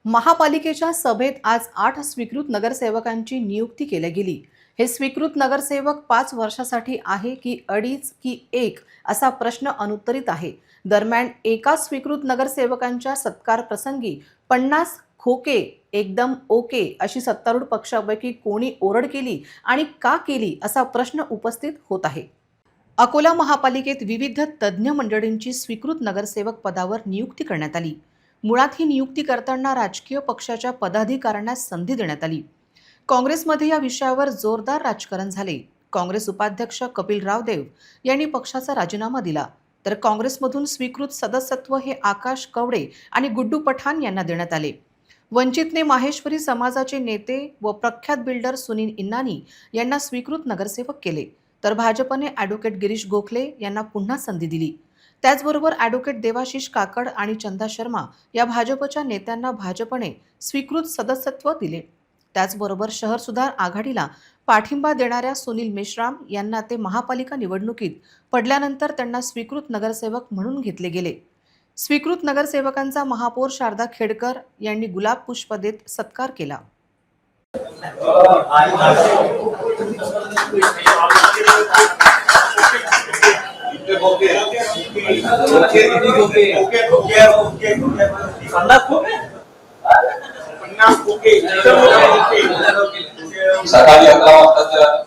महापालिकेच्या सभेत आज 8 स्वीकृत नगरसेवकांची नियुक्ती केली गेली। हे स्वीकृत नगरसेवक 5 वर्षासाठी आहे की अडीच की एक असा प्रश्न अनुत्तरित आहे। दरम्यान एका स्वीकृत नगरसेवकांच्या सत्कार प्रसंगी 50 खोके एकदम ओके अशी सत्तारूढ पक्षापैकी कोणी ओरड केली आणि का केली असा प्रश्न उपस्थित होत आहे। अकोला महापालिकेत विविध तज्ज्ञ मंडळींची स्वीकृत नगरसेवक पदावर नियुक्ती करण्यात आली। मुळात ही नियुक्ती करताना राजकीय पक्षाच्या पदाधिकाऱ्यांना संधी देण्यात आली। काँग्रेसमध्ये या विषयावर जोरदार राजकारण झाले। काँग्रेस उपाध्यक्ष कपिल रावदेव यांनी पक्षाचा राजीनामा दिला, तर काँग्रेसमधून स्वीकृत सदस्यत्व हे आकाश कवडे आणि गुड्डू पठाण यांना देण्यात आले। वंचितने माहेश्वरी समाजाचे नेते व प्रख्यात बिल्डर सुनील इन्नानी यांना स्वीकृत नगरसेवक केले, तर भाजपने ॲडव्होकेट गिरीश गोखले यांना पुन्हा संधी दिली। त्याचबरोबर ॲडव्होकेट देवाशिष काकड आणि चंदा शर्मा या भाजपच्या नेत्यांना भाजपने स्वीकृत सदस्यत्व दिले। त्याचबरोबर शहर सुधार आघाडीला पाठिंबा देणाऱ्या सुनील मेश्राम यांना ते महापालिका निवडणुकीत पडल्यानंतर त्यांना स्वीकृत नगरसेवक म्हणून घेतले गेले। स्वीकृत नगरसेवकांचा महापौर शारदा खेडकर यांनी गुलाब पुष्प देत सत्कार केला। सकाळी 11 वाजता